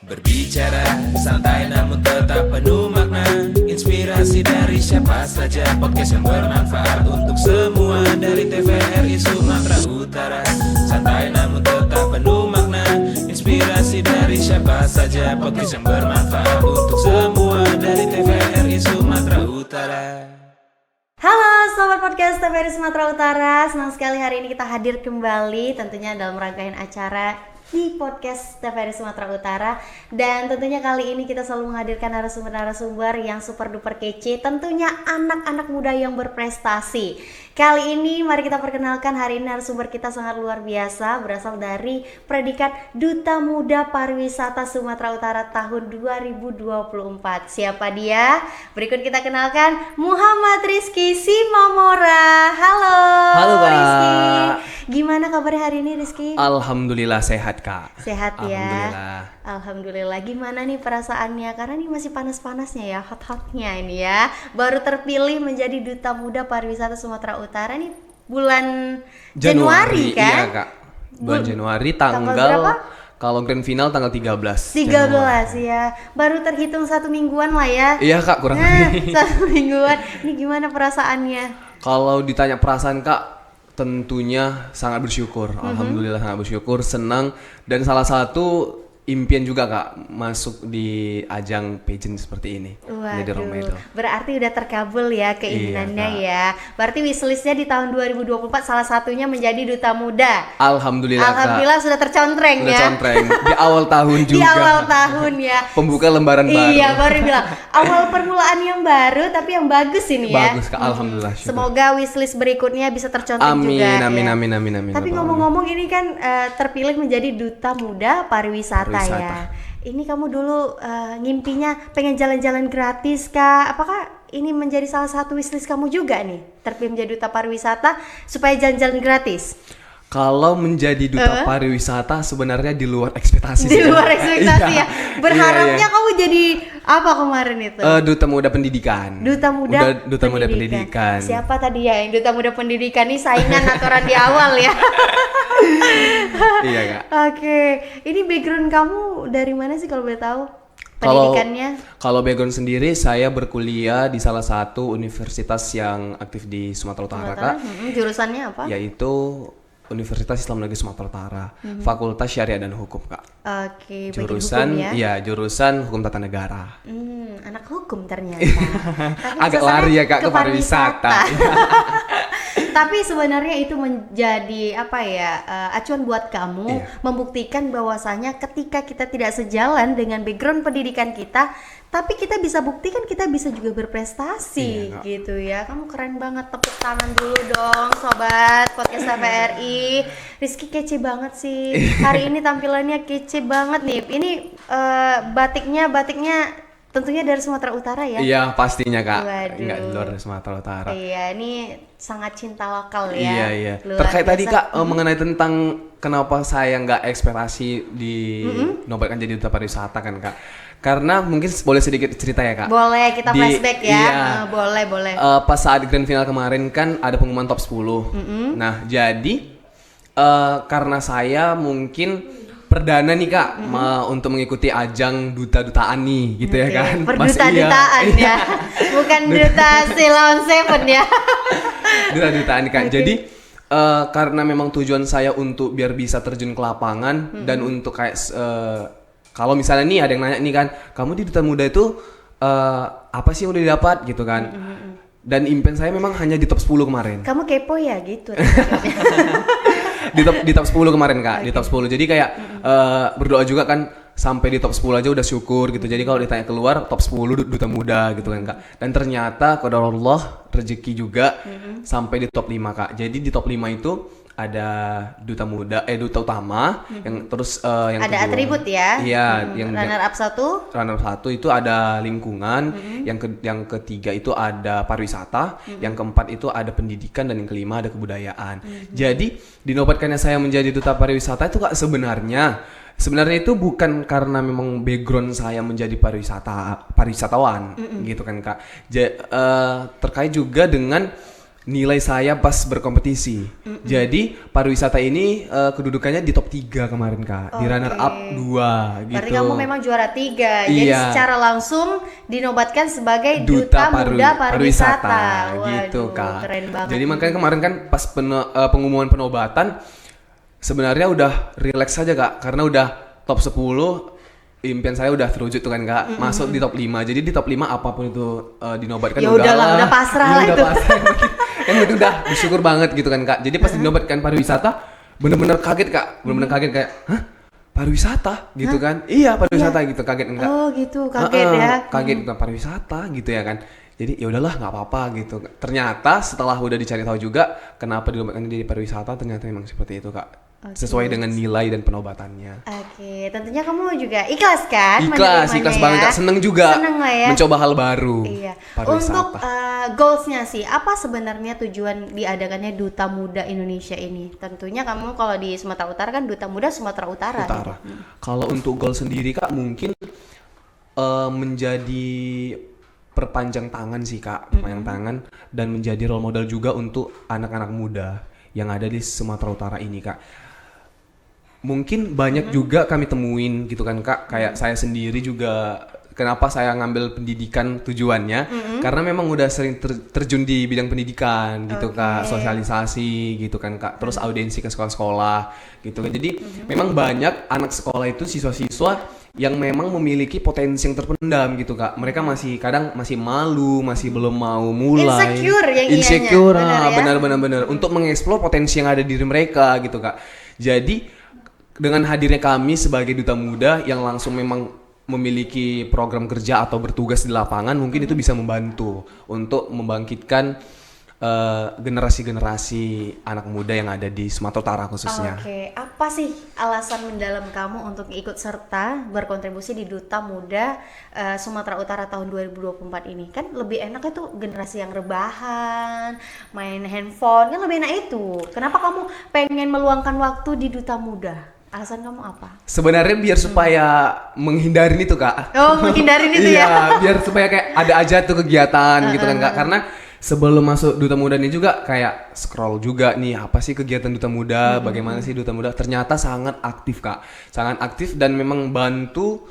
Berbicara santai namun tetap penuh makna. Inspirasi dari siapa saja, podcast yang bermanfaat untuk semua. Dari TVRI Sumatera Utara. Santai namun tetap penuh makna. Inspirasi dari siapa saja, podcast yang bermanfaat untuk semua. Dari TVRI Sumatera Utara. Halo sobat podcast TVRI Sumatera Utara, senang sekali hari ini kita hadir kembali tentunya dalam rangkaian acara di podcast TVRI Sumatera Utara. Dan tentunya kali ini kita selalu menghadirkan narasumber-narasumber yang super duper kece, tentunya anak-anak muda yang berprestasi. Kali ini mari kita perkenalkan, hari ini narasumber kita sangat luar biasa, berasal dari predikat Duta Muda Pariwisata Sumatera Utara tahun 2024. Siapa dia? Berikut kita kenalkan Muhammad Rizky Simamora. Halo. Halo Kak. Rizky. Gimana kabarnya hari ini Rizky? Alhamdulillah sehat Kak. Sehat ya. Alhamdulillah. Alhamdulillah. Gimana nih perasaannya? Karena ini masih panas-panasnya ya, hot-hotnya ini ya. Baru terpilih menjadi Duta Muda Pariwisata Sumatera Utara nih bulan Januari kan? Iya Kak. Bulan Januari tanggal berapa? Kalau grand final tanggal 13. 13 ya. Baru terhitung 1 mingguan lah ya. Iya Kak, kurang Nah, lebih. 1 mingguan. Ini gimana perasaannya? Kalau ditanya perasaan Kak, tentunya sangat bersyukur. Alhamdulillah sangat bersyukur, senang, dan salah satu impian juga Kak masuk di ajang pageant seperti ini. Jadi Roma itu. Berarti udah terkabul ya keinginannya ya. Berarti wishlistnya di tahun 2024 salah satunya menjadi Duta Muda. Alhamdulillah Alhamdulillah Kak. sudah tercontreng Udah ya. contreng di awal tahun juga. Di awal tahun ya. Pembuka lembaran baru. Iya, baru bilang awal permulaan yang baru tapi yang bagus ini ya. Bagus Kak, alhamdulillah. Syukur. Semoga wishlist berikutnya bisa tercontreng Amin, juga. amin, ya. amin, amin, amin. Tapi Amin. ngomong-ngomong ini kan terpilih menjadi Duta Muda Pariwisata ya. Pariwisata. Ini kamu dulu ngimpinya pengen jalan-jalan gratis kah? Apakah ini menjadi salah satu wishlist kamu juga nih? Terpilih menjadi Duta Pariwisata supaya jalan-jalan gratis? Kalau menjadi duta pariwisata sebenarnya di luar ekspektasi. Di luar ekspektasi Iya. ya. Berharapnya Iya, iya. kamu jadi apa kemarin itu? Duta Muda Pendidikan. Duta Muda Pendidikan. Siapa tadi ya yang Duta Muda Pendidikan? Ini saingan aturan di awal ya. Iya Kak. Oke, ini background kamu dari mana sih kalau boleh tahu? Pendidikannya? Kalau background sendiri, saya berkuliah di salah satu universitas yang aktif di Sumatera Utara Kak, Jurusannya apa? yaitu Universitas Islam Negeri Sumatera Utara, Fakultas Syariah dan Hukum Kak. Oke, bagi Jurusan, hukum ya. iya jurusan Hukum Tata Negara. Anak hukum ternyata. Tapi Agak lari ya Kak ke pariwisata. Tapi sebenarnya itu menjadi apa ya, acuan buat kamu membuktikan bahwasanya ketika kita tidak sejalan dengan background pendidikan kita, tapi kita bisa buktikan kita bisa juga berprestasi gitu ya. Kamu keren banget, tepuk tangan dulu dong sobat podcast TVRI. Rizky kece banget sih. Hari ini tampilannya kece banget nih. Ini batiknya tentunya dari Sumatera Utara ya. Iya pastinya Kak. Waduh. Enggak di luar dari Sumatera Utara. Iya, ini sangat cinta lokal ya. Iya iya. Luar Terkait biasa. tadi Kak mengenai tentang kenapa saya nggak ekspektasi dinobatkan jadi duta pariwisata kan Kak. Karena mungkin boleh sedikit cerita ya Kak. Boleh kita flashback ya. Iya. Boleh. Pas saat grand final kemarin kan ada pengumuman top 10. Nah jadi karena saya mungkin perdana nih Kak untuk mengikuti ajang duta-dutaan nih gitu ya kan. Perduta-dutaan ya. Bukan duta Ceylon Seven ya. Duta-dutaan nih Kak. Jadi karena memang tujuan saya untuk biar bisa terjun ke lapangan dan untuk kayak kalau misalnya nih ada yang nanya nih kan, kamu di Duta Muda itu apa sih yang udah didapat gitu kan. Dan impian saya memang hanya di top 10 kemarin. Kamu kepo ya gitu. Di top 10 kemarin Kak, di top 10. Jadi kayak berdoa juga kan sampai di top 10 aja udah syukur gitu. Jadi kalau ditanya keluar top 10 Duta Muda gitu kan Kak. Dan ternyata qadarullah rezeki juga sampai di top 5 Kak. Jadi di top 5 itu ada Duta Muda, Duta Utama, yang terus yang ada kedua, atribut ya. Iya, yang runner up 1. runner 1 itu ada lingkungan, yang ketiga itu ada pariwisata, yang keempat itu ada pendidikan, dan yang kelima ada kebudayaan. Jadi dinobatkannya saya menjadi duta pariwisata itu Kak sebenarnya itu bukan karena memang background saya menjadi pariwisatawan gitu kan Kak. Terkait juga dengan nilai saya pas berkompetisi. Jadi pariwisata ini kedudukannya di top 3 kemarin Kak. Di runner up 2 gitu. Berarti kamu memang juara 3. Jadi Iya. secara langsung dinobatkan sebagai Duta Muda Pariwisata. gitu Waduh, Kak. Keren banget. Jadi makanya kemarin kan pas pengumuman penobatan sebenarnya udah relax saja Kak, karena udah top 10. Impian saya udah terwujud tuh kan Kak, masuk di top 5. Jadi di top 5 apapun itu dinobatkan Ya udahlah, udah pasrah lah udah itu. pasrah. Yang itu udah bersyukur banget gitu kan Kak. Jadi pas dinobatkan pariwisata bener-bener kaget Kak, bener-bener kaget kayak, hah? Pariwisata gitu kan? Iya pariwisata gitu, kaget enggak? Oh gitu, kaget ya. Kaget enggak pariwisata gitu ya kan? Jadi ya udahlah nggak apa-apa gitu. Ternyata setelah udah dicari tahu juga kenapa dinobatkan jadi pariwisata, ternyata memang seperti itu Kak. Sesuai dengan nilai dan penobatannya. Oke, tentunya kamu juga ikhlas kan? Ikhlas menerimanya banget ya? Kak. Seneng juga. Seneng lah ya. Mencoba hal baru. Iya. Pariwisata. Untuk goalsnya sih, apa sebenarnya tujuan diadakannya Duta Muda Indonesia ini? Tentunya kamu kalau di Sumatera Utara kan Duta Muda Sumatera Utara. Utara. Gitu. Kalau untuk goal sendiri Kak mungkin menjadi perpanjang tangan sih Kak, perpanjang tangan dan menjadi role model juga untuk anak-anak muda yang ada di Sumatera Utara ini Kak. Mungkin banyak juga kami temuin gitu kan Kak, kayak saya sendiri juga kenapa saya ngambil pendidikan tujuannya karena memang udah sering terjun di bidang pendidikan gitu Kak, sosialisasi gitu kan Kak, terus audiensi ke sekolah-sekolah gitu kan. Jadi memang banyak anak sekolah itu siswa-siswa yang memang memiliki potensi yang terpendam gitu Kak. Mereka masih kadang masih malu, masih belum mau mulai. Insecure yang Insecure, ianya, benar. Untuk mengeksplor potensi yang ada di diri mereka gitu Kak. Jadi dengan hadirnya kami sebagai duta muda yang langsung memang memiliki program kerja atau bertugas di lapangan, mungkin itu bisa membantu untuk membangkitkan generasi-generasi anak muda yang ada di Sumatera Utara khususnya. Oke, apa sih alasan mendalam kamu untuk ikut serta berkontribusi di Duta Muda Sumatera Utara tahun 2024 ini? Kan lebih enaknya tuh generasi yang rebahan, main handphone, kan lebih enak itu. Kenapa kamu pengen meluangkan waktu di Duta Muda? Alasan kamu apa? Sebenarnya biar supaya menghindarin itu Kak. Oh, menghindarin itu ya? Iya, biar supaya kayak ada aja tuh kegiatan gitu kan Kak. Karena sebelum masuk Duta Muda ini juga kayak scroll juga nih, apa sih kegiatan Duta Muda, bagaimana sih Duta Muda. Ternyata sangat aktif Kak, sangat aktif dan memang bantu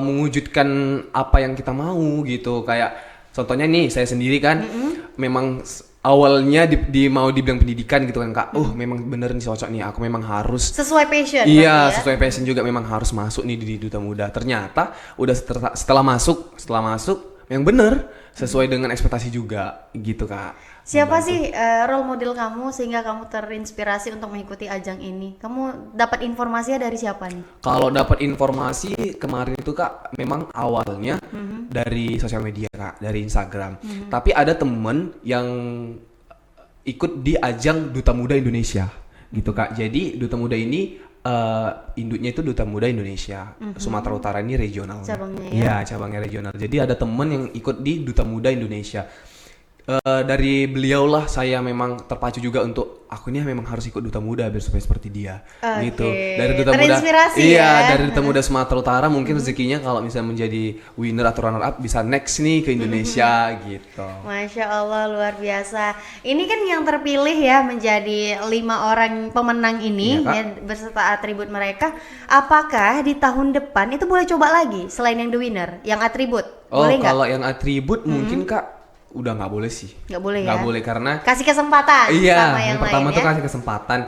mewujudkan apa yang kita mau gitu. Kayak contohnya nih saya sendiri kan, memang awalnya mau di bidang pendidikan gitu kan Kak. Memang bener nih cocok nih, aku memang harus Sesuai passion. iya, ya? sesuai passion juga, memang harus masuk nih di Duta Muda. Ternyata udah setelah masuk yang bener sesuai dengan ekspektasi juga gitu Kak. Siapa sih role model kamu sehingga kamu terinspirasi untuk mengikuti ajang ini? Kamu dapat informasinya dari siapa nih? Kalau dapat informasi kemarin itu Kak, memang awalnya dari sosial media Kak, dari Instagram. Tapi ada temen yang ikut di ajang Duta Muda Indonesia gitu Kak. Jadi Duta Muda ini induknya itu Duta Muda Indonesia. Sumatera Utara ini regional. Cabangnya ya? Iya, cabangnya regional. Jadi ada temen yang ikut di Duta Muda Indonesia. Dari beliau lah saya memang terpacu juga untuk aku ini memang harus ikut Duta Muda biar supaya seperti dia. Oke. Gitu. Dari Duta Muda. Terinspirasi Iya, ya? dari Duta Muda Sumatera Utara mungkin rezekinya kalau misalnya menjadi winner atau runner up bisa next nih ke Indonesia gitu. Masya Allah, luar biasa. Ini kan yang terpilih ya menjadi 5 orang pemenang ini Iya, Kak. ya, beserta atribut mereka. Apakah di tahun depan itu boleh coba lagi selain yang the winner, yang atribut? Oh, Boleh nggak? kalau yang atribut mungkin Kak udah nggak boleh sih. Nggak boleh Nggak ya? boleh karena Kasih kesempatan iya, sama yang pertama lain tuh ya? kasih kesempatan.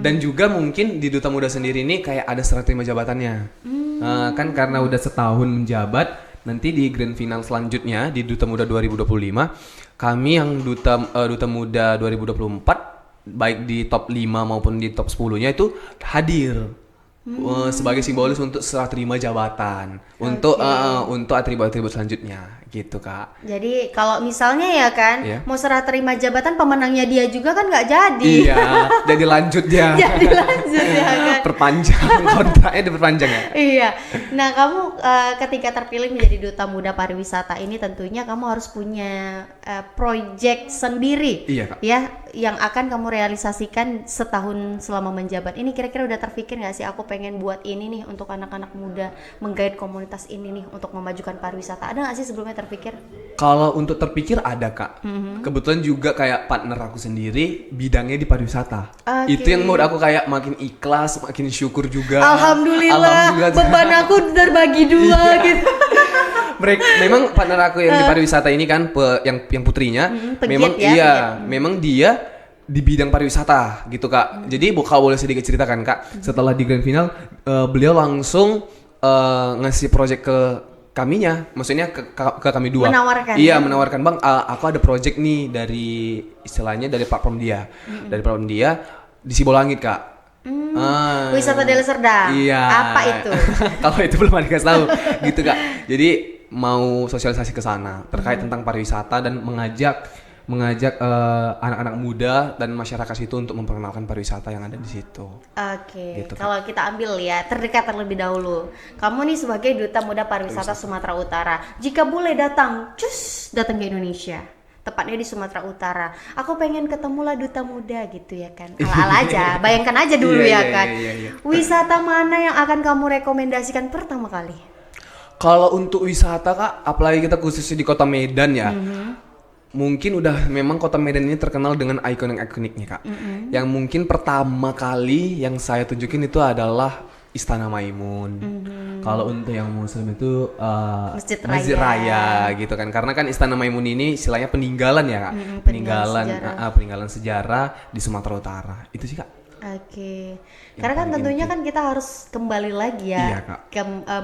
Dan juga mungkin di Duta Muda sendiri ini kayak ada serah terima jabatannya. Kan karena udah setahun menjabat, nanti di grand final selanjutnya di Duta Muda 2025, kami yang Duta Muda 2024 baik di top 5 maupun di top 10-nya itu hadir. Sebagai simbolis untuk serah terima jabatan untuk atribut-atribut selanjutnya gitu Kak. Jadi kalau misalnya ya kan Iya. mau serah terima jabatan pemenangnya dia juga kan nggak jadi. Iya, jadi lanjut ya. Jadi lanjut ya kan. Perpanjang kontraknya diperpanjang ya. Iya. Nah, kamu ketika terpilih menjadi Duta Muda Pariwisata ini tentunya kamu harus punya project sendiri. Iya, Kak. Ya, yang akan kamu realisasikan setahun selama menjabat ini? Kira-kira udah terpikir nggak sih, aku pengen buat ini nih untuk anak-anak muda, menggait komunitas ini nih untuk memajukan pariwisata. Ada nggak sih sebelumnya terpikir? Kalau untuk terpikir ada Kak. Kebetulan juga kayak partner aku sendiri bidangnya di pariwisata. Itu yang menurut aku kayak makin ikhlas, makin syukur juga. Alhamdulillah. Beban aku terbagi dua gitu. Mereka memang partner aku yang di pariwisata ini kan yang putrinya memang memang dia di bidang pariwisata gitu Kak. Jadi kalau boleh sedikit ceritakan Kak, setelah di grand final beliau langsung ngasih project ke kaminya, maksudnya ke kami dua. Menawarkan. Iya, menawarkan Bang, aku ada project nih dari istilahnya dari platform dia. Dari platform dia di Sibolangit Kak. Wisata Deli Serdang. Iya. Apa itu? Kalau itu belum ada dikasih tahu gitu Kak. Jadi mau sosialisasi ke sana terkait tentang pariwisata dan mengajak anak-anak muda dan masyarakat situ untuk memperkenalkan pariwisata yang ada di situ. Oke. Gitu, Kalau kita ambil ya terdekat terlebih dahulu. Kamu nih sebagai duta muda pariwisata Sumatera Utara. Jika boleh datang ke Indonesia. Tepatnya di Sumatera Utara. Aku pengen ketemu lah duta muda gitu ya kan. Ala-ala aja, bayangkan aja dulu kan. Iya. Wisata mana yang akan kamu rekomendasikan pertama kali? Kalau untuk wisata Kak, apalagi kita khususnya di Kota Medan ya. Mungkin udah memang Kota Medan ini terkenal dengan ikonik-ikoniknya Kak. Yang mungkin pertama kali yang saya tunjukin itu adalah Istana Maimun. Kalau untuk yang muslim itu Masjid Masjid Raya gitu kan. Karena kan Istana Maimun ini istilahnya peninggalan ya Kak. Peninggalan sejarah di Sumatera Utara. Itu sih Kak. Oke. Karena kan tentunya kan kita harus kembali lagi ya,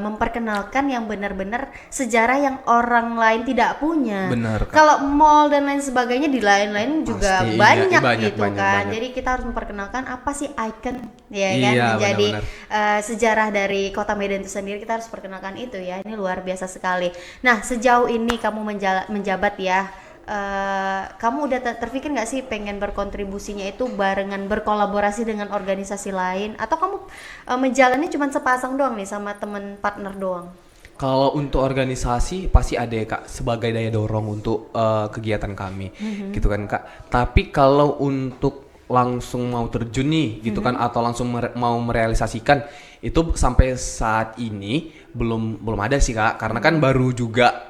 memperkenalkan yang benar-benar sejarah yang orang lain tidak punya. Benar, Kak. Kalau mall dan lain sebagainya di lain-lain juga Pasti, banyak gitu banyak. kan. Jadi kita harus memperkenalkan apa sih ikon ya kan, Iya, menjadi benar-benar. sejarah dari Kota Medan itu sendiri. Kita harus perkenalkan itu ya. Ini luar biasa sekali. Nah, sejauh ini kamu menjabat ya. Kamu udah terpikir nggak sih pengen berkontribusinya itu barengan berkolaborasi dengan organisasi lain, atau kamu menjalani cuma sepasang doang nih sama temen partner doang? Kalau untuk organisasi pasti ada ya Kak sebagai daya dorong untuk kegiatan kami gitu kan Kak. Tapi kalau untuk langsung mau terjun nih gitu kan atau langsung mau merealisasikan itu sampai saat ini belum ada sih Kak, karena kan baru juga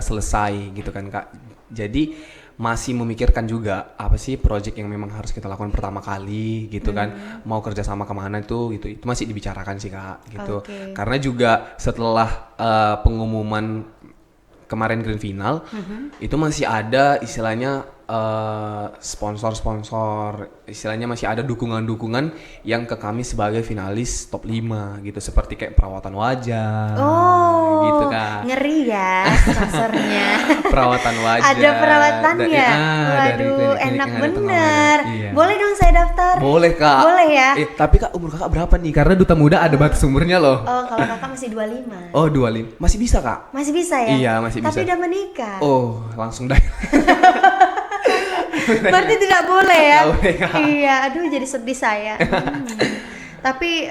selesai gitu kan Kak. Jadi masih memikirkan juga apa sih project yang memang harus kita lakukan pertama kali gitu kan. Mau kerjasama kemana itu masih dibicarakan sih Kak gitu. Karena juga setelah pengumuman kemarin grand final itu masih ada istilahnya sponsor istilahnya masih ada dukungan yang ke kami sebagai finalis top 5 gitu, seperti kayak perawatan wajah gitu Kak. Ngeri ya sponsornya. Perawatan wajah. Ada perawatannya. Waduh, enak bener. Iya. Boleh dong saya daftar? Boleh Kak. Boleh ya. Tapi Kak umur Kakak berapa nih? Karena duta muda ada batas umurnya loh. Oh, kalau Kakak masih 25. Oh 25. Masih bisa Kak? Masih bisa ya? Iya masih bisa. Tapi udah menikah. Oh langsung dah. Berarti tidak boleh ya? Tidak boleh, Kak. Iya, aduh jadi sedih saya. Tapi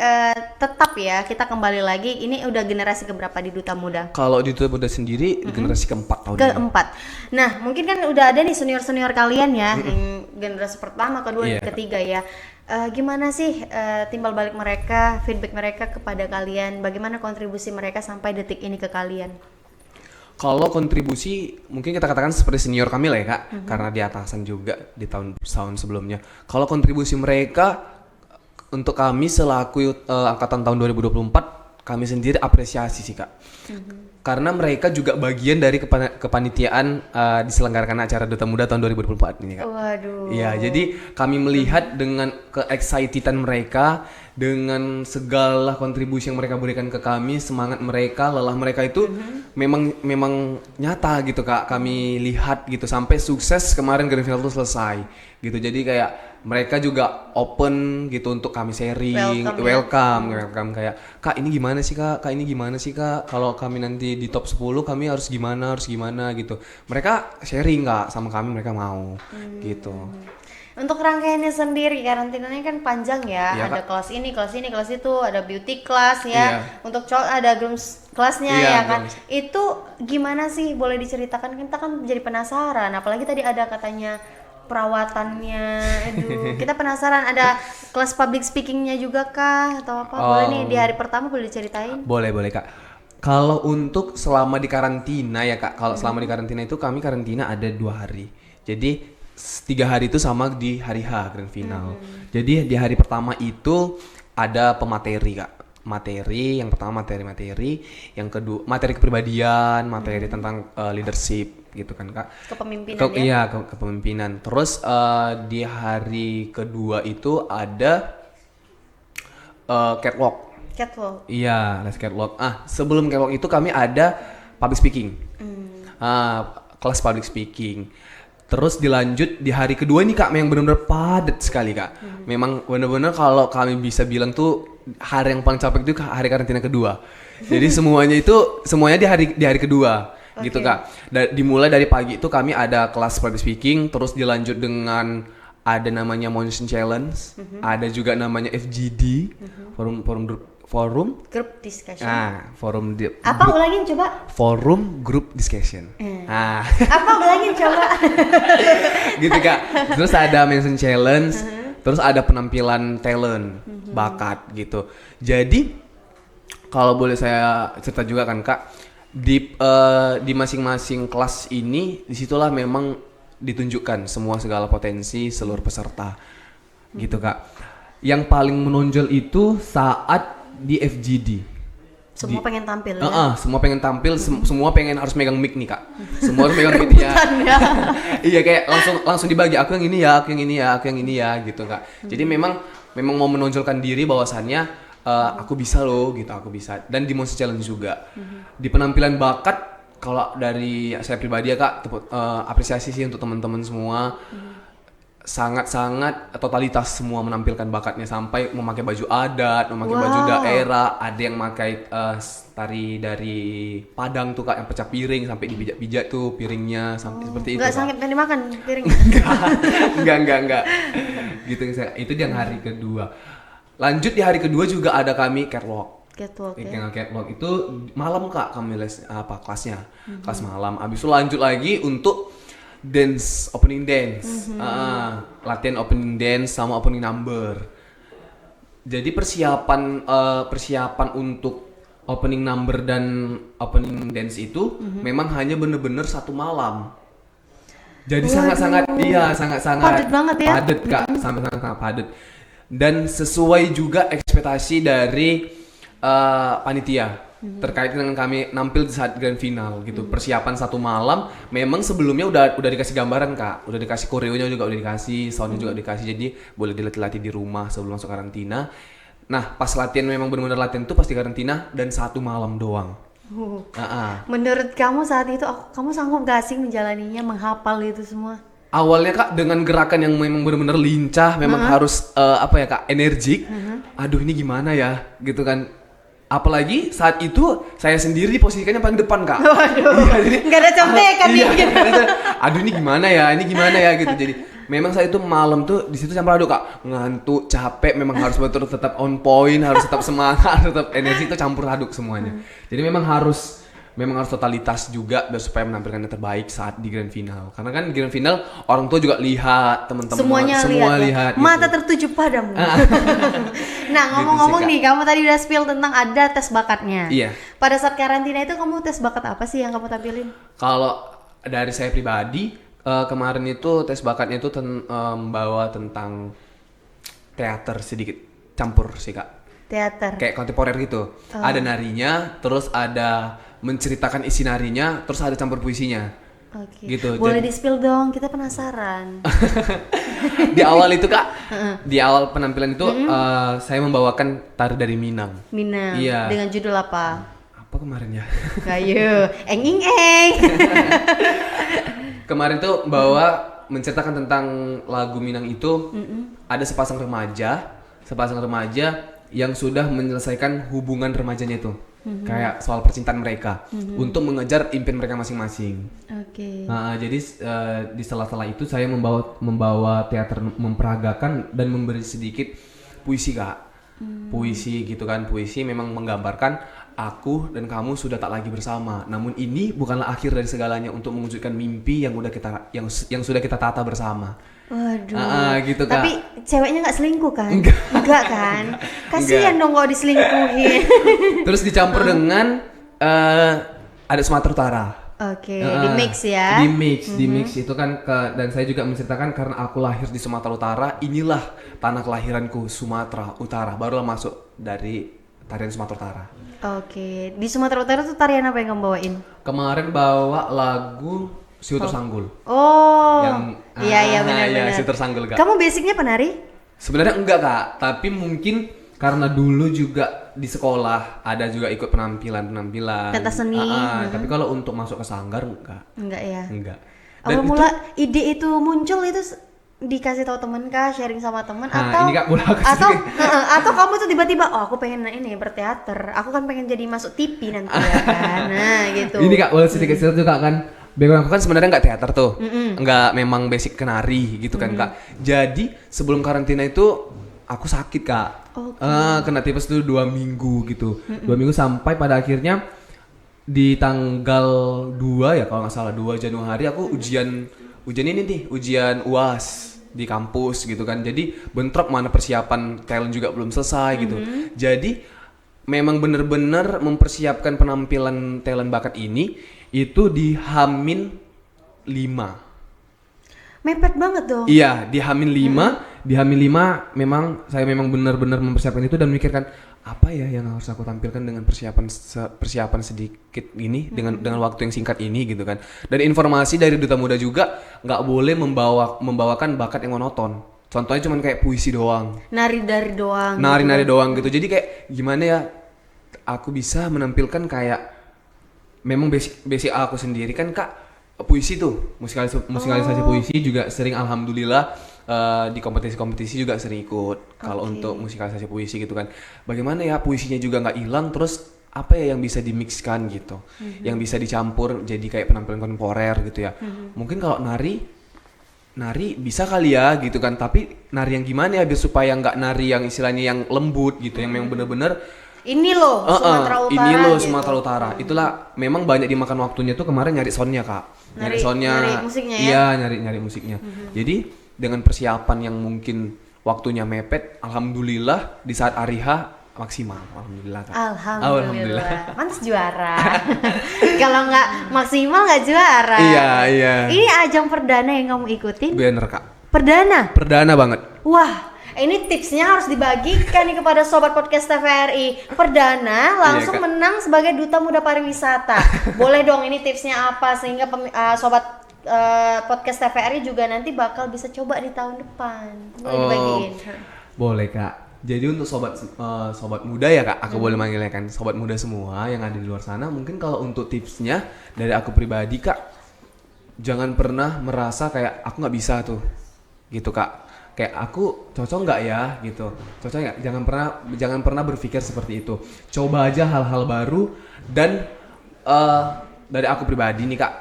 tetap ya, kita kembali lagi, ini udah generasi keberapa di Duta Muda? Kalau di Duta Muda sendiri generasi keempat tahun ini. Keempat. Nah, mungkin kan udah ada nih senior-senior kalian ya, yang generasi pertama, kedua, dan ketiga ya. Gimana sih timbal balik mereka, feedback mereka kepada kalian? Bagaimana kontribusi mereka sampai detik ini ke kalian? Kalau kontribusi mungkin kita katakan seperti senior kami lah ya Kak, karena di atasan juga di tahun sebelumnya. Kalau kontribusi mereka untuk kami selaku angkatan tahun 2024, kami sendiri apresiasi sih Kak. Karena mereka juga bagian dari kepanitiaan diselenggarakan acara Duta Muda tahun 2024 ini Kak. Waduh. Iya, jadi kami melihat dengan ke-excitedan mereka, dengan segala kontribusi yang mereka berikan ke kami, semangat mereka, lelah mereka itu memang nyata gitu Kak. Kami lihat gitu sampai sukses kemarin grand final itu selesai gitu. Jadi kayak mereka juga open gitu untuk kami sharing, welcome kayak Kak ini gimana sih Kak ini gimana sih Kak, kalau kami nanti di top 10 kami harus gimana gitu. Mereka sharing Kak sama kami, mereka mau gitu. Untuk rangkaiannya sendiri, karantinanya kan panjang ya, ada Kak. kelas ini, kelas itu, ada beauty class ya, untuk cowok ada grooms kelasnya ya kan. Grooms. Itu gimana sih, boleh diceritakan? Kita kan jadi penasaran, apalagi tadi ada katanya perawatannya? Aduh, kita penasaran. Ada kelas public speakingnya juga kah atau apa? Boleh nih di hari pertama boleh diceritain? Boleh Kak. Kalau untuk selama di karantina ya Kak, kalau selama di karantina itu kami karantina ada 2 hari. Jadi 3 hari itu sama di hari H grand final. Jadi di hari pertama itu ada pemateri Kak. Materi yang pertama materi, yang kedua materi kepribadian, materi tentang leadership gitu kan Kak. Kepemimpinan ya? Iya, kepemimpinan. Terus di hari kedua itu ada catwalk. Iya, les catwalk. Sebelum catwalk itu kami ada public speaking. Kelas public speaking. Terus dilanjut di hari kedua ini Kak, yang benar-benar padat sekali Kak. Memang benar-benar kalau kami bisa bilang tuh hari yang paling capek itu hari karantina kedua. Jadi semuanya di hari kedua. Gitu Kak. Dimulai dari pagi itu kami ada kelas public speaking, terus dilanjut dengan ada namanya Motion Challenge, ada juga namanya FGD, forum group discussion. Apa ulangin coba? Forum group discussion. Apa ulangin coba? Gitu Kak. Terus ada Motion Challenge, terus ada penampilan talent, bakat gitu. Jadi kalau boleh saya cerita juga kan Kak, di masing-masing kelas ini disitulah memang ditunjukkan semua segala potensi seluruh peserta gitu Kak. Yang paling menonjol itu saat di FGD. Semua pengen tampil ya? Semua pengen tampil, semua pengen harus megang mic nih Kak. Semua harus megang mic ya. Iya kayak langsung dibagi, aku yang ini ya, aku yang ini ya, aku yang ini ya gitu Kak. Jadi memang mau menonjolkan diri bahwasannya aku bisa loh gitu, aku bisa. Dan di Monster Challenge juga. Di penampilan bakat, kalau dari saya pribadi ya Kak, apresiasi sih untuk teman-teman semua. Sangat-sangat totalitas semua menampilkan bakatnya, sampai memakai baju adat, memakai baju daerah, ada yang memakai tari dari Padang tuh Kak, yang pecah piring sampai dipijak-pijak tuh piringnya sampai seperti itu. Enggak sampai dimakan piringnya. Enggak. Gitu itu di hari kedua. Lanjut di hari kedua juga ada kami catwalk. Catwalk itu malam Kak, kami les kelasnya. Kelas malam. Habis itu lanjut lagi untuk opening dance, latihan opening dance sama opening number. Jadi persiapan untuk opening number dan opening dance itu memang hanya bener-bener 1 malam. Jadi sangat-sangat padat banget ya. Padat Kak, sangat padat. Dan sesuai juga ekspektasi dari panitia. Terkait dengan kami nampil di saat grand final gitu. Persiapan 1 malam, memang sebelumnya udah dikasih gambaran Kak, udah dikasih koreonya juga udah dikasih, soundnya juga dikasih, jadi boleh dilatih di rumah sebelum masuk karantina. Nah pas latihan memang benar-benar latihan tuh pasti karantina dan 1 malam doang. Menurut kamu saat itu kamu sanggup gak sih menjalaninya, menghafal itu semua? Awalnya Kak dengan gerakan yang memang benar-benar lincah, memang harus Kak, energik. Aduh ini gimana ya gitu kan. Apalagi saat itu saya sendiri posisikannya paling depan Kak. Waduh. Iya, jadi nggak ada contekan nih. Aduh ini gimana ya gitu. Jadi memang saya itu malam tuh di situ campur aduk Kak. Ngantuk, capek, memang harus betul tetap on point, harus tetap semangat, tetap energi itu campur aduk semuanya. Jadi memang harus totalitas juga biar supaya menampilkan yang terbaik saat di grand final. Karena kan di grand final orang tua juga lihat, teman-teman semua lihat ya. Mata gitu. tertuju padamu. Nah, ngomong-ngomong gitu sih, nih, kamu tadi udah spill tentang ada tes bakatnya. Iya. Pada saat karantina itu kamu tes bakat apa sih yang kamu tampilin? Kalau dari saya pribadi, kemarin itu tes bakatnya itu membawa tentang teater sedikit campur sih Kak. Teater. Kayak kontemporer gitu. Ada narinya, terus ada menceritakan isi narinya, terus ada campur puisinya. Oke. Gitu. Boleh di-spill dong, kita penasaran. Di awal itu Kak, di awal penampilan itu saya membawakan tari dari Minang. Iya. Dengan judul apa? Apa kemarin ya? Ayo, eng. Kemarin tuh menceritakan tentang lagu Minang itu, ada sepasang remaja yang sudah menyelesaikan hubungan remajanya itu. Kayak soal percintaan mereka untuk mengejar impian mereka masing-masing. Oke. Nah, jadi di sela-sela itu saya membawa teater memperagakan dan memberi sedikit puisi Kak. Puisi gitu kan, puisi memang menggambarkan aku dan kamu sudah tak lagi bersama. Namun ini bukanlah akhir dari segalanya untuk mewujudkan mimpi yang yang sudah kita tata bersama. Waduh. Gitu Kak. Tapi ceweknya nggak selingkuh kan? Enggak kan? Kasihan Enggak. dong kalau diselingkuhin. Terus dicampur dengan adat Sumatera Utara. Oke, di mix ya. Di mix itu kan dan saya juga menceritakan karena aku lahir di Sumatera Utara, inilah tanah kelahiranku, Sumatera Utara. Barulah masuk dari tarian Sumatera Utara. Oke, di Sumatera Utara tuh tarian apa yang kamu bawain? Kemarin bawa lagu Siuter Sanggul. Oh, Yang iya benar-benar. Siuter Sanggul Kak. Kamu basicnya penari? Sebenarnya enggak Kak, tapi mungkin karena dulu juga di sekolah ada juga ikut penampilan. Pentas seni. Tapi kalau untuk masuk ke sanggar enggak. Enggak ya. Enggak. Awal mula ide itu muncul itu dikasih tahu temen kah, sharing sama temen atau ini Kak, boleh aku atau kamu tuh tiba-tiba aku pengen ini berteater, aku kan pengen jadi masuk TV nanti ya kan. Nah gitu. Ini Kak, boleh sedikit cerita juga kan. Background aku kan sebenarnya nggak teater tuh, nggak memang basic kenari gitu kan Kak. Jadi sebelum karantina itu aku sakit Kak, kena tipes tuh 2 minggu gitu, 2 minggu sampai pada akhirnya di tanggal 2 ya kalau nggak salah 2 Januari aku ujian ini nih, ujian UAS di kampus gitu kan. Jadi bentrok mana persiapan talent juga belum selesai gitu. Jadi memang bener-bener mempersiapkan penampilan talent bakat ini itu di Hamin 5. Mepet banget dong. Iya, di Hamin 5, di Hamin 5 memang saya memang benar-benar mempersiapkan itu dan memikirkan apa ya yang harus aku tampilkan dengan persiapan sedikit ini dengan waktu yang singkat ini gitu kan. Dan informasi dari Duta Muda juga nggak boleh membawakan bakat yang monoton. Contohnya cuman kayak puisi doang. Nari-nari doang. Nari-nari doang gitu. Jadi kayak gimana ya aku bisa menampilkan kayak memang basic aku sendiri kan Kak, puisi tuh musikalisasi puisi juga sering alhamdulillah di kompetisi juga sering ikut. Kalau untuk musikalisasi puisi gitu kan, bagaimana ya puisinya juga nggak hilang, terus apa ya yang bisa dimixkan gitu, yang bisa dicampur jadi kayak penampilan kontemporer gitu ya. Mungkin kalau nari bisa kali ya gitu kan, tapi nari yang gimana ya biar supaya nggak nari yang istilahnya yang lembut gitu, yang memang bener-bener ini loh Sumatera Utara. Ini loh gitu. Sumatera Utara. Itulah memang banyak dimakan waktunya tuh kemarin nyari soundnya Kak. Nyari musiknya ya. Iya, nyari musiknya. Jadi dengan persiapan yang mungkin waktunya mepet, alhamdulillah di saat hari H maksimal. Alhamdulillah Kak. Alhamdulillah. Mantas juara. Kalau nggak maksimal nggak juara. Iya. Ini ajang perdana yang kamu ikutin? Bener Kak. Perdana banget. Wah, ini tipsnya harus dibagikan nih kepada sobat podcast TVRI. Perdana langsung menang sebagai Duta Muda Pariwisata. Boleh dong ini tipsnya apa sehingga sobat podcast TVRI juga nanti bakal bisa coba di tahun depan. Boleh dibagiin. Boleh Kak. Jadi untuk sobat muda ya Kak, aku boleh manggilnya kan sobat muda semua yang ada di luar sana. Mungkin kalau untuk tipsnya dari aku pribadi Kak, jangan pernah merasa kayak aku nggak bisa tuh, gitu Kak. Kayak aku cocok nggak ya gitu, cocok nggak? Jangan pernah berpikir seperti itu. Coba aja hal-hal baru dan dari aku pribadi nih Kak,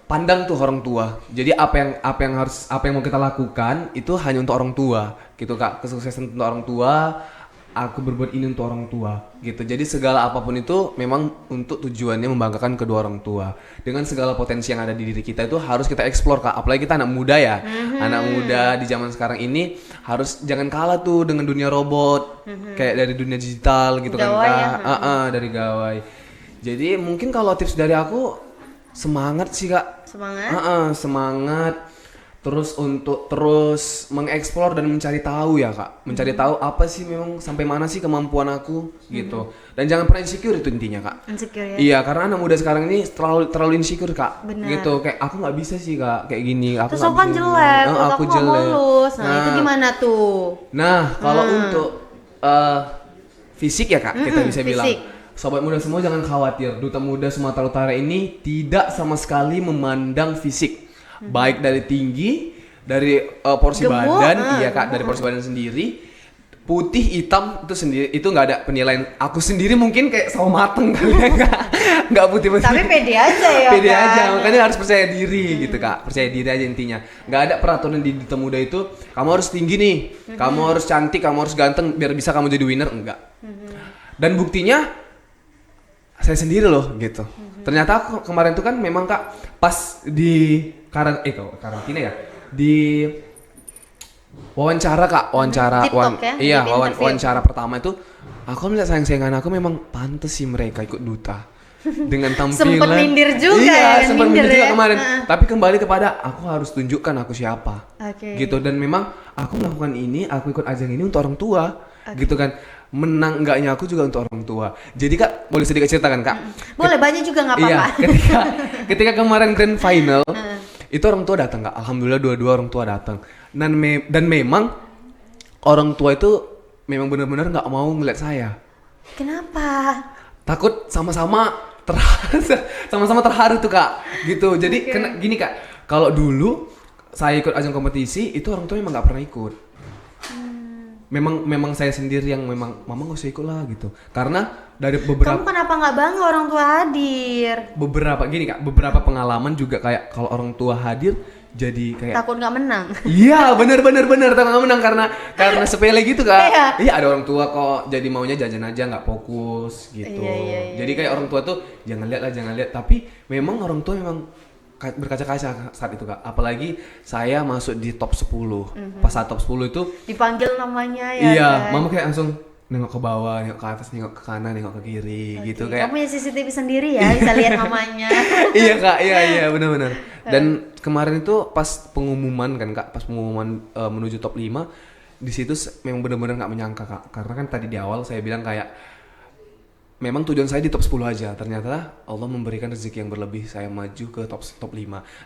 pandang tuh orang tua. Jadi apa yang mau kita lakukan itu hanya untuk orang tua, gitu Kak. Kesuksesan untuk orang tua, aku berbuat ini untuk orang tua, gitu. Jadi segala apapun itu memang untuk tujuannya membanggakan kedua orang tua. Dengan segala potensi yang ada di diri kita itu harus kita explore Kak. Apalagi kita anak muda ya, anak muda di zaman sekarang ini harus jangan kalah tuh dengan dunia robot, kayak dari dunia digital gitu gawai kan Kak. Dari gawai. Jadi mungkin kalau tips dari aku semangat sih Kak. Semangat. Terus untuk terus mengeksplor dan mencari tahu ya Kak. Mencari tahu apa sih memang sampai mana sih kemampuan aku gitu. Dan jangan pernah insecure itu intinya Kak. Insecure ya. Iya, karena anak muda sekarang ini terlalu insecure Kak. Benar. Gitu. Kayak aku nggak bisa sih Kak kayak gini. Aku Terus nggak aku kan bisa jelek, gini. aku nggak lulus. Nah, itu gimana tuh? Nah, kalau untuk fisik ya Kak, kita bisa fisik. bilang. Sobat muda semua jangan khawatir. Duta Muda Sumatera Utara ini tidak sama sekali memandang fisik. Baik dari tinggi, dari porsi Gemuk, badan, iya Kak, dari porsi badan sendiri. Putih, hitam itu sendiri, itu nggak ada penilaian. Aku sendiri mungkin kayak sawo mateng kali ya nggak putih-putih. Tapi pede aja ya. Pede kan? aja, makanya harus percaya diri gitu Kak. Percaya diri aja intinya. Nggak ada peraturan di Duta Muda itu, kamu harus tinggi nih, kamu harus cantik, kamu harus ganteng biar bisa kamu jadi winner, enggak. Dan buktinya saya sendiri loh gitu. Ternyata aku kemarin tuh kan memang Kak pas di karantina ya, di wawancara Kak, TikTok ya, iya di interview. wawancara pertama itu aku melihat sayang-sayangan aku memang pantas sih mereka ikut duta dengan tampilan. Sempet minder juga iya, ya, sempat minder juga ya. kemarin. Tapi kembali kepada aku harus tunjukkan aku siapa, Oke. gitu. Dan memang aku melakukan ini, aku ikut ajang ini untuk orang tua, gitu kan. Menang enggaknya aku juga untuk orang tua. Jadi Kak, boleh sedikit ceritakan Kak? Boleh banyak juga nggak apa-apa. Iya, ketika kemarin grand final itu orang tua datang Kak. Alhamdulillah dua-dua orang tua datang. Dan memang orang tua itu memang benar-benar nggak mau ngeliat saya. Kenapa? Takut sama-sama terharu tuh Kak. Gitu. Jadi gini Kak, kalau dulu saya ikut ajang kompetisi itu orang tua memang nggak pernah ikut. Memang saya sendiri yang memang mama nggak usah ikut lah gitu. Karena dari beberapa Kamu kenapa nggak bangga orang tua hadir? beberapa pengalaman juga kayak kalau orang tua hadir jadi kayak Takut nggak menang. iya bener takut nggak menang karena sepele gitu Kak. Iya. Iya ada orang tua kok jadi maunya jajan aja nggak fokus gitu. Iya. Jadi kayak orang tua tuh jangan lihat tapi memang orang tua memang berkaca-kaca saat itu Kak. Apalagi saya masuk di top 10. Pas saat top 10 itu Dipanggil namanya ya. iya, kan? mama kayak langsung nengok ke bawah, nengok ke atas, nengok ke kanan, nengok ke kiri gitu kayak. Kamu punya CCTV sendiri ya, bisa lihat mamanya. Iya Kak, iya benar. Dan kemarin itu pas pengumuman kan Kak, pas pengumuman menuju top 5 di situ memang benar-benar nggak menyangka Kak. Karena kan tadi di awal saya bilang kayak memang tujuan saya di top 10 aja. Ternyata Allah memberikan rezeki yang berlebih, saya maju ke top 5.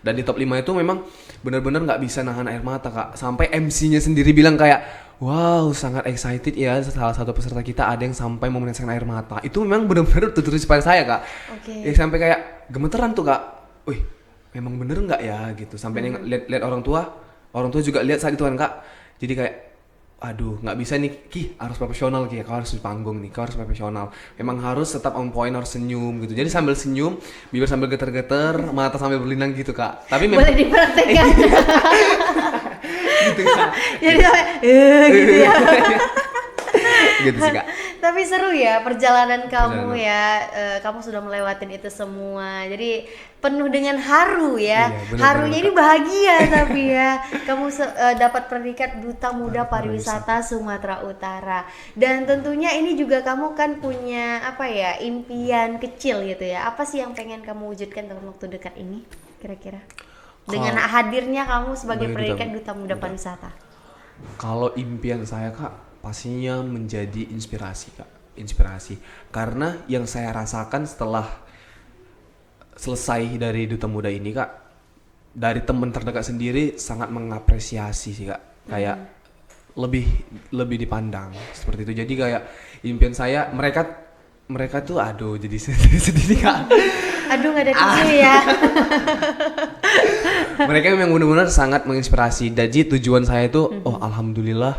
Dan di top 5 itu memang benar-benar nggak bisa nahan air mata Kak. Sampai MC-nya sendiri bilang kayak, wow sangat excited ya, salah satu peserta kita ada yang sampai mau meneteskan air mata. Itu memang benar-benar tertulis pada saya Kak. Oke. Ya sampai kayak gemeteran tuh Kak. Wih, memang bener nggak ya gitu. Sampai lihat orang tua juga lihat saat itu kan Kak. Jadi kayak aduh nggak bisa nih Ki, harus profesional Ki, kau harus di panggung nih, kau harus profesional, memang harus tetap on point, harus senyum gitu. Jadi sambil senyum, bibir sambil geter-geter, mata sambil berlinang gitu Kak. Tapi memang Boleh dipraktekkan. gitu Kak. Jadi sampai gitu ya. Gitu sih Kak. Tapi seru ya perjalanan kamu Perjalanan. ya. Kamu sudah melewati itu semua. Jadi penuh dengan haru ya. Iya, benar, Harunya benar, ini bahagia tapi ya. Kamu dapat predikat Duta Muda Pariwisata Sumatera Utara. Dan tentunya ini juga kamu kan punya apa ya, impian kecil gitu ya. Apa sih yang pengen kamu wujudkan dalam waktu dekat ini kira-kira? Dengan hadirnya kamu sebagai sebagai predikat Duta Muda Pariwisata. Kalau impian saya Kak, pastinya menjadi inspirasi Kak. Inspirasi. Karena yang saya rasakan setelah selesai dari Duta Muda ini Kak, dari teman terdekat sendiri sangat mengapresiasi sih Kak. Kayak lebih dipandang seperti itu. Jadi kayak impian saya, mereka tuh aduh jadi sedih Kak. Aduh nggak ada tisu ya. Mereka memang benar-benar sangat menginspirasi. Jadi tujuan saya itu, oh alhamdulillah,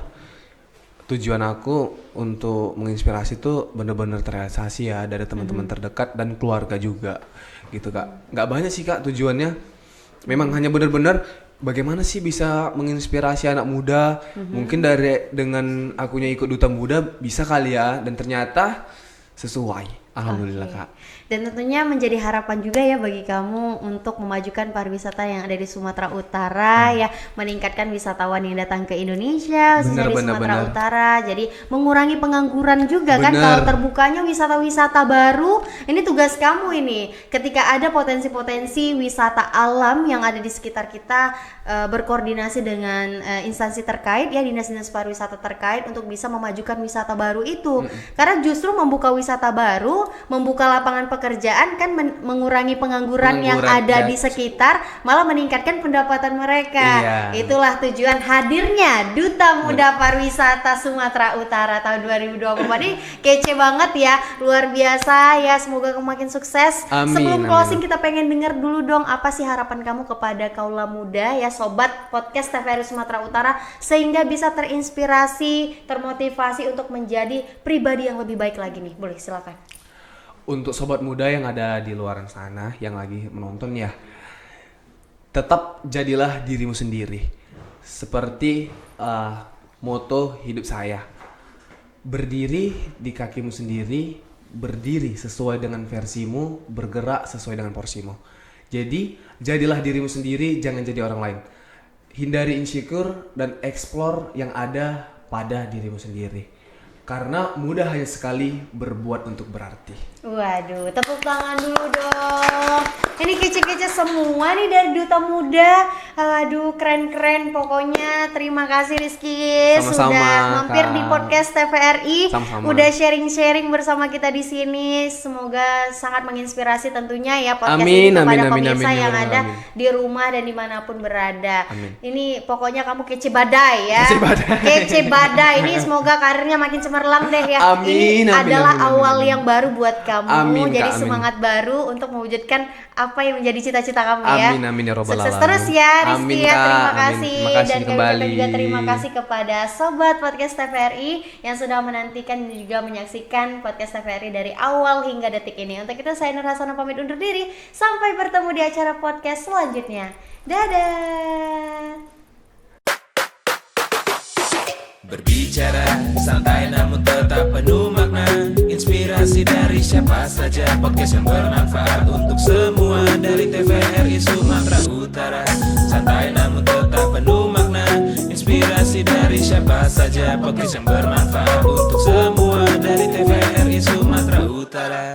tujuan aku untuk menginspirasi itu benar-benar terrealisasi ya dari teman-teman terdekat dan keluarga juga, gitu Kak. Nggak banyak sih Kak tujuannya. Memang hanya benar-benar bagaimana sih bisa menginspirasi anak muda. Mungkin dengan akunya ikut Duta Muda bisa kali ya. Dan ternyata sesuai. Alhamdulillah Oke. Kak. Dan tentunya menjadi harapan juga ya bagi kamu untuk memajukan pariwisata yang ada di Sumatera Utara ya, meningkatkan wisatawan yang datang ke Indonesia khususnya di Sumatera benar. Utara. Jadi mengurangi pengangguran juga kan Benar. kalau terbukanya wisata-wisata baru. Ini tugas kamu ini. Ketika ada potensi-potensi wisata alam yang ada di sekitar kita, berkoordinasi dengan instansi terkait ya, dinas-dinas pariwisata terkait untuk bisa memajukan wisata baru itu. Karena justru membuka wisata baru, membuka lapangan pekerjaan kan mengurangi pengangguran yang ada ya. di sekitar, malah meningkatkan pendapatan mereka. Iya. Itulah tujuan hadirnya Duta Muda Pariwisata Sumatera Utara tahun 2024. Ini kece banget ya, luar biasa ya, semoga kamu makin sukses. Amin, Sebelum amin. closing kita pengen dengar dulu dong, apa sih harapan kamu kepada kaula muda ya, sobat podcast TVRI Sumatera Utara, sehingga bisa terinspirasi, termotivasi untuk menjadi pribadi yang lebih baik lagi nih. Boleh silakan. Untuk sobat muda yang ada di luar sana yang lagi menonton ya, tetap jadilah dirimu sendiri. Seperti moto hidup saya, berdiri di kakimu sendiri, berdiri sesuai dengan versimu, bergerak sesuai dengan porsimu. Jadi, jadilah dirimu sendiri, jangan jadi orang lain. Hindari insecure dan explore yang ada pada dirimu sendiri. Karena mudah hanya sekali berbuat untuk berarti. Waduh, tepuk tangan dulu dong. Ini kece-kece semua nih dari Duta Muda. Aduh, keren-keren pokoknya. Terima kasih Rizky Sama-sama, sudah mampir Kak. di podcast TVRI. Sama-sama. Udah sharing-sharing bersama kita di sini. Semoga sangat menginspirasi tentunya ya podcast ini kepada pemirsa yang ada di rumah dan dimanapun berada. Amin. Ini pokoknya kamu kece badai ya. Kece badai. Kece badai. Ini semoga karirnya makin cemerlang deh ya. Amin, Ini amin, adalah amin, awal amin. yang baru buat kamu. Amin, Kak, Jadi amin. semangat baru untuk mewujudkan apa yang menjadi cita-cita kamu ya. Amin, amin ya robbal Sukses alamin. terus ya Rizky Amin, ya. Kak, Terima amin. kasih. Terima kasih Dan kami kembali. ucapkan juga terima kasih kepada sobat podcast TVRI yang sudah menantikan dan juga menyaksikan podcast TVRI dari awal hingga detik ini. Untuk itu saya Nur Hasanah pamit undur diri. Sampai bertemu di acara podcast selanjutnya. Dadah. Berbicara santai namun tetap penuh makna. Inspirasi dari siapa saja, podcast yang bermanfaat untuk semua. Dari TVRI Sumatera Utara. Santai namun tetap penuh makna. Inspirasi dari siapa saja, podcast yang bermanfaat untuk semua. Dari TVRI Sumatera Utara.